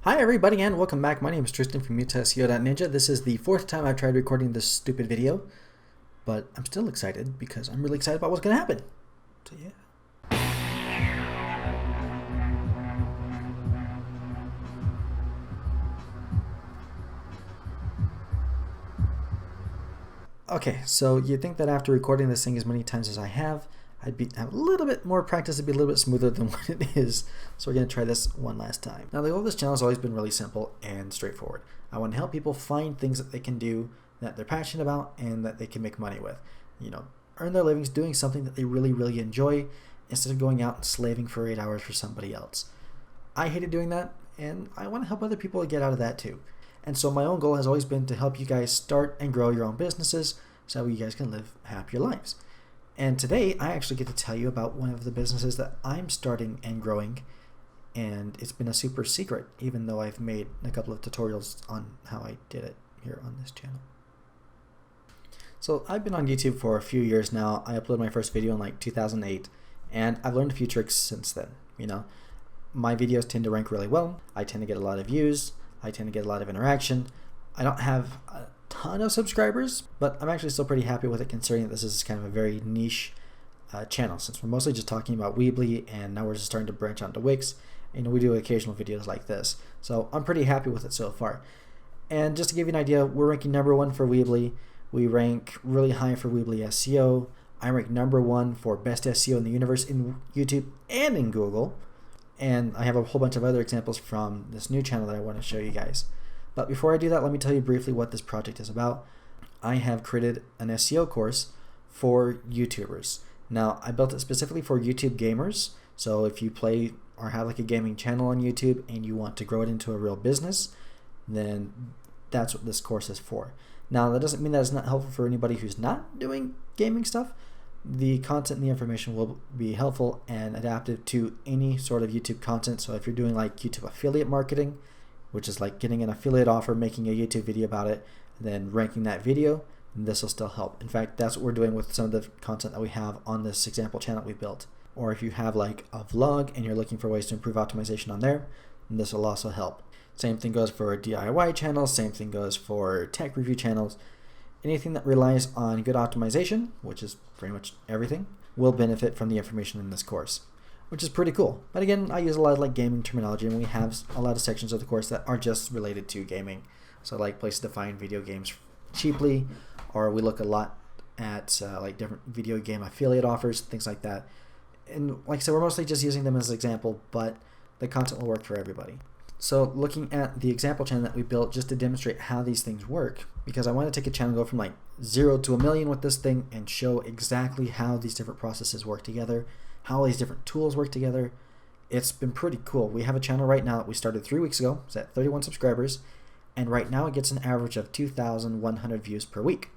Hi everybody and welcome back. My name is Tristan from SEO.ninja. This is the fourth time I've tried recording this stupid video, but I'm still excited because I'm really excited about what's going to happen. So yeah. Okay, so you'd think that after recording this thing as many times as I have, I'd have a little bit more practice, it'd be a little bit smoother than what it is. So we're going to try this one last time. Now the goal of this channel has always been really simple and straightforward. I want to help people find things that they can do that they're passionate about and that they can make money with. Earn their livings doing something that they really enjoy instead of going out and slaving for 8 hours for somebody else. I hated doing that, and I want to help other people get out of that too. And so my own goal has always been to help you guys start and grow your own businesses so you guys can live happier lives. And today I actually get to tell you about one of the businesses that I'm starting and growing, and it's been a super secret, even though I've made a couple of tutorials on how I did it here on this channel. So I've been on YouTube for a few years now. I uploaded my first video in like 2008, and I've learned a few tricks since then. My videos tend to rank really well. I tend to get a lot of views. I tend to get a lot of interaction. I don't have a ton of subscribers, but I'm actually still pretty happy with it considering that this is kind of a very niche channel, since we're mostly just talking about Weebly and now we're just starting to branch out to Wix, and we do occasional videos like this. So I'm pretty happy with it so far. And just to give you an idea, we're ranking #1 for Weebly. We rank really high for Weebly SEO. I rank #1 for best SEO in the universe in YouTube and in Google. And I have a whole bunch of other examples from this new channel that I want to show you guys. But before I do that, let me tell you briefly what this project is about. I have created an SEO course for YouTubers. Now, I built it specifically for YouTube gamers. So if you play or have like a gaming channel on YouTube and you want to grow it into a real business, then that's what this course is for. Now, that doesn't mean that it's not helpful for anybody who's not doing gaming stuff. The content and the information will be helpful and adaptive to any sort of YouTube content. So if you're doing like YouTube affiliate marketing, which is like getting an affiliate offer, making a YouTube video about it, and then ranking that video, this will still help. In fact, that's what we're doing with some of the content that we have on this example channel we built. Or if you have like a vlog and you're looking for ways to improve optimization on there, this will also help. Same thing goes for DIY channels, same thing goes for tech review channels. Anything that relies on good optimization, which is pretty much everything, will benefit from the information in this course, which is pretty cool. But again, I use a lot of like gaming terminology, and we have a lot of sections of the course that are just related to gaming. So like places to find video games cheaply, or we look a lot at like different video game affiliate offers, things like that. And like I said, we're mostly just using them as an example, but the content will work for everybody. So looking at the example channel that we built just to demonstrate how these things work, because I want to take a channel and go from like 0 to 1 million with this thing and show exactly how these different processes work together, how all these different tools work together. It's been pretty cool. We have a channel right now that we started 3 weeks ago. It's at 31 subscribers, and right now it gets an average of 2,100 views per week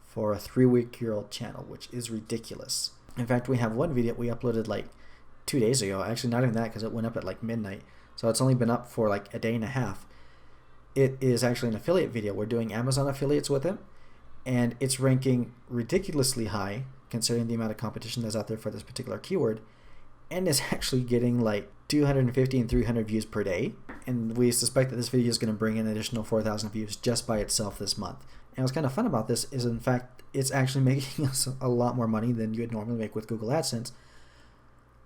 for a 3-week-old channel, which is ridiculous. In fact, we have one video we uploaded like 2 days ago. Actually, not even that, because it went up at like midnight. So it's only been up for like a day and a half. It is actually an affiliate video. We're doing Amazon affiliates with it, and it's ranking ridiculously high considering the amount of competition that's out there for this particular keyword, and it's actually getting like 250 and 300 views per day. And we suspect that this video is going to bring in an additional 4,000 views just by itself this month. And what's kind of fun about this is, in fact, it's actually making us a lot more money than you would normally make with Google AdSense.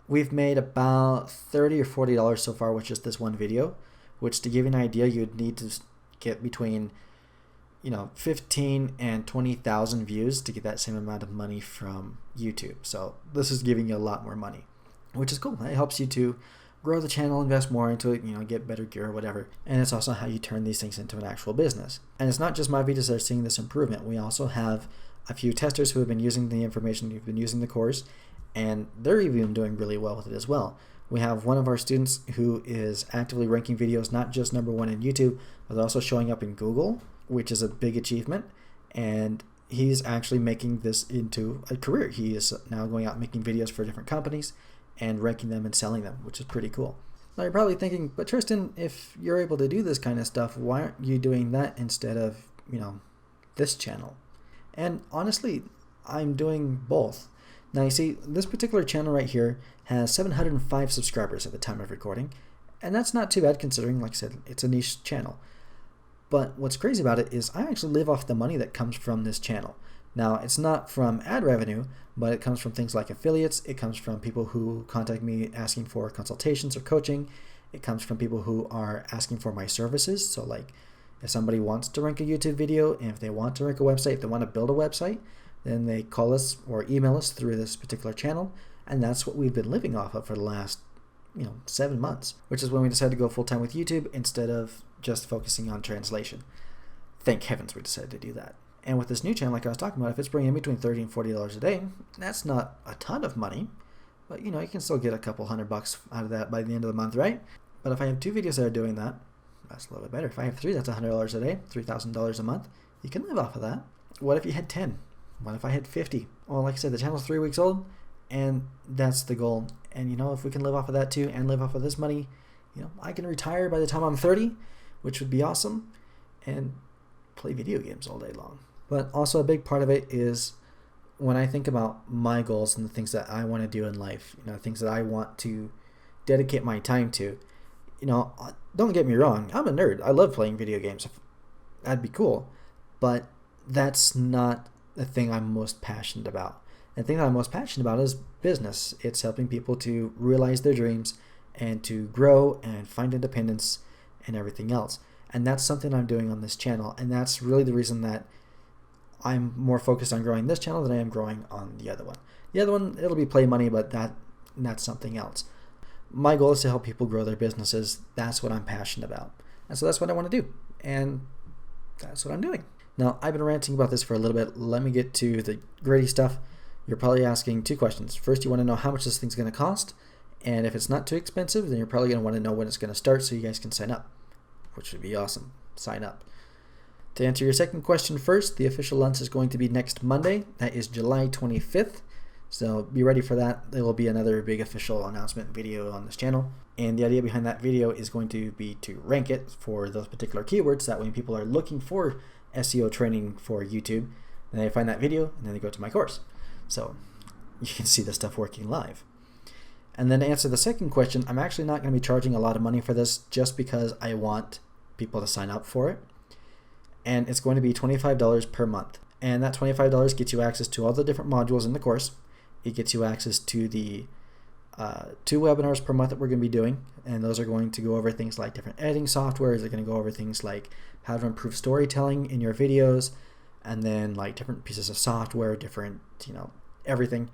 We've made about $30 or $40 so far with just this one video, which, to give you an idea, you'd need to get between 15 and 20,000 views to get that same amount of money from YouTube. So this is giving you a lot more money, which is cool. It helps you to grow the channel, invest more into it, get better gear or whatever. And it's also how you turn these things into an actual business. And it's not just my videos that are seeing this improvement. We also have a few testers who have been using the information, who've been using the course, and they're even doing really well with it as well. We have one of our students who is actively ranking videos not just #1 in YouTube, but also showing up in Google, which is a big achievement. And he's actually making this into a career. He is now going out making videos for different companies and ranking them and selling them, which is pretty cool. Now you're probably thinking, but Tristan, if you're able to do this kind of stuff, why aren't you doing that instead of, this channel? And honestly, I'm doing both. Now you see, this particular channel right here has 705 subscribers at the time of recording, And that's not too bad considering, like I said, it's a niche channel. But what's crazy about it is I actually live off the money that comes from this channel. Now, it's not from ad revenue, but it comes from things like affiliates. It comes from people who contact me asking for consultations or coaching. It comes from people who are asking for my services. So like if somebody wants to rank a YouTube video, and if they want to rank a website, if they want to build a website, then they call us or email us through this particular channel. And that's what we've been living off of for the last 7 months, which is when we decided to go full-time with YouTube instead of just focusing on translation. Thank heavens we decided to do that. And with this new channel, like I was talking about, if it's bringing in between $30 and $40 a day, that's not a ton of money, but you can still get a couple $100 out of that by the end of the month, right? But if I have 2 videos that are doing that, that's a little bit better. If I have 3, that's $100 a day, $3,000 a month. You can live off of that. What if you had 10? What if I had 50? Well, like I said, the channel's 3 weeks old, and that's the goal. And if we can live off of that too and live off of this money, I can retire by the time I'm 30, which would be awesome, and play video games all day long. But also a big part of it is when I think about my goals and the things that I want to do in life, things that I want to dedicate my time to, don't get me wrong, I'm a nerd. I love playing video games. That'd be cool. But that's not the thing I'm most passionate about. The thing that I'm most passionate about is business. It's helping people to realize their dreams and to grow and find independence and everything else. And that's something I'm doing on this channel. And that's really the reason that I'm more focused on growing this channel than I am growing on the other one. The other one, it'll be play money, but that's something else. My goal is to help people grow their businesses. That's what I'm passionate about. And so that's what I want to do. And that's what I'm doing. Now, I've been ranting about this for a little bit. Let me get to the gritty stuff. You're probably asking 2 questions. First, you want to know how much this thing's going to cost. And if it's not too expensive, then you're probably going to want to know when it's going to start so you guys can sign up, which would be awesome. Sign up. To answer your second question first, the official launch is going to be next Monday. That is July 25th. So be ready for that. There will be another big official announcement video on this channel. And the idea behind that video is going to be to rank it for those particular keywords. That when people are looking for SEO training for YouTube, then they find that video and then they go to my course. So you can see the stuff working live. And then to answer the second question, I'm actually not going to be charging a lot of money for this just because I want people to sign up for it. And it's going to be $25 per month. And that $25 gets you access to all the different modules in the course. It gets you access to the 2 webinars per month that we're going to be doing. And those are going to go over things like different editing softwares. They're going to go over things like how to improve storytelling in your videos. And then like different pieces of software, different, everything.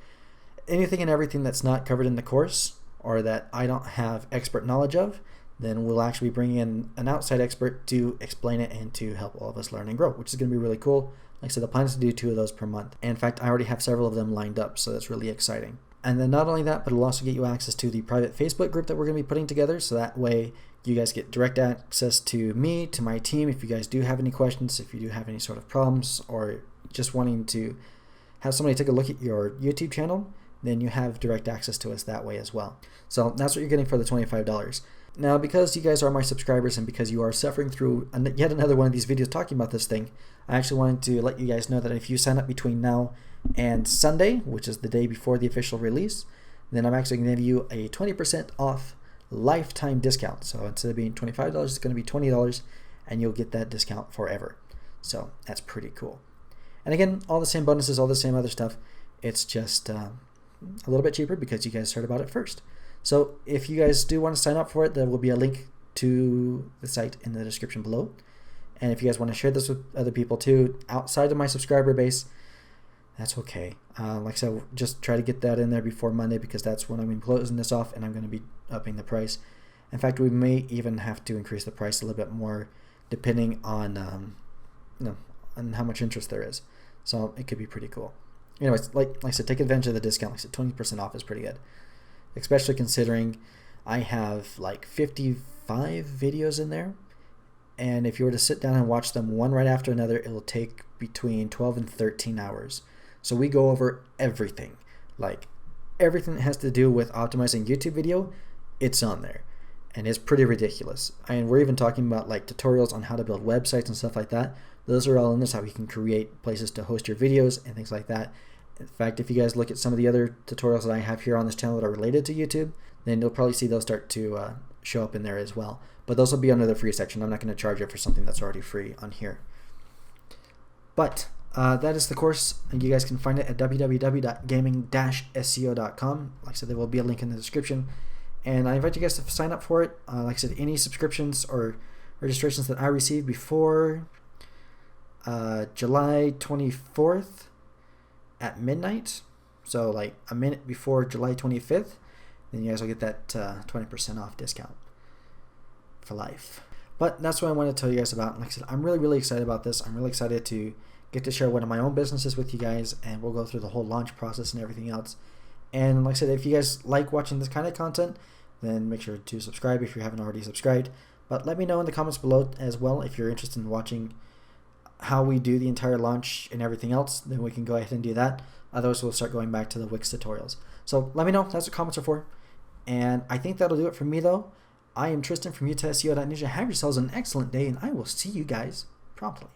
Anything and everything that's not covered in the course or that I don't have expert knowledge of, then we'll actually bring in an outside expert to explain it and to help all of us learn and grow, which is going to be really cool. Like I said, the plan is to do 2 of those per month. And in fact, I already have several of them lined up, so that's really exciting. And then not only that, but it'll also get you access to the private Facebook group that we're going to be putting together, so that way you guys get direct access to me, to my team. If you guys do have any questions, if you do have any sort of problems, or just wanting to have somebody take a look at your YouTube channel, then you have direct access to us that way as well. So that's what you're getting for the $25. Now, because you guys are my subscribers and because you are suffering through yet another one of these videos talking about this thing, I actually wanted to let you guys know that if you sign up between now and Sunday, which is the day before the official release, then I'm actually going to give you a 20% off lifetime discount. So instead of being $25, it's going to be $20, and you'll get that discount forever. So that's pretty cool. And again, all the same bonuses, all the same other stuff. It's just a little bit cheaper because you guys heard about it first. So if you guys do want to sign up for it, there will be a link to the site in the description below. And if you guys want to share this with other people too, outside of my subscriber base, that's okay. Like I said, just try to get that in there before Monday because that's when I'm going to be closing this off and I'm going to be upping the price. In fact, we may even have to increase the price a little bit more depending on, on how much interest there is. So it could be pretty cool. Anyways, like I said, take advantage of the discount. Like I said, 20% off is pretty good. Especially considering I have like 55 videos in there. And if you were to sit down and watch them one right after another, it will take between 12 and 13 hours. So we go over everything. Like everything that has to do with optimizing YouTube video, it's on there. And it's pretty ridiculous. And we're even talking about like tutorials on how to build websites and stuff like that. Those are all in this, how you can create places to host your videos and things like that. In fact, if you guys look at some of the other tutorials that I have here on this channel that are related to YouTube, then you'll probably see those start to show up in there as well. But those will be under the free section. I'm not going to charge you for something that's already free on here. But that is the course, and you guys can find it at www.gaming-seo.com. Like I said, there will be a link in the description, and I invite you guys to sign up for it. Like I said, any subscriptions or registrations that I receive before July 24th at midnight, so like a minute before July 25th, then you guys will get that 20% off discount for life. But that's what I want to tell you guys about. Like I said, I'm really excited about this. I'm really excited to get to share one of my own businesses with you guys, and we'll go through the whole launch process and everything else. And like I said, if you guys like watching this kind of content, then make sure to subscribe if you haven't already subscribed. But let me know in the comments below as well if you're interested in watching how we do the entire launch and everything else. Then we can go ahead and do that. Otherwise, we'll start going back to the Wix tutorials. So let me know. That's what comments are for. And I think that'll do it for me, though. I am Tristan from UTSEO.Ninja. Have yourselves an excellent day, and I will see you guys promptly.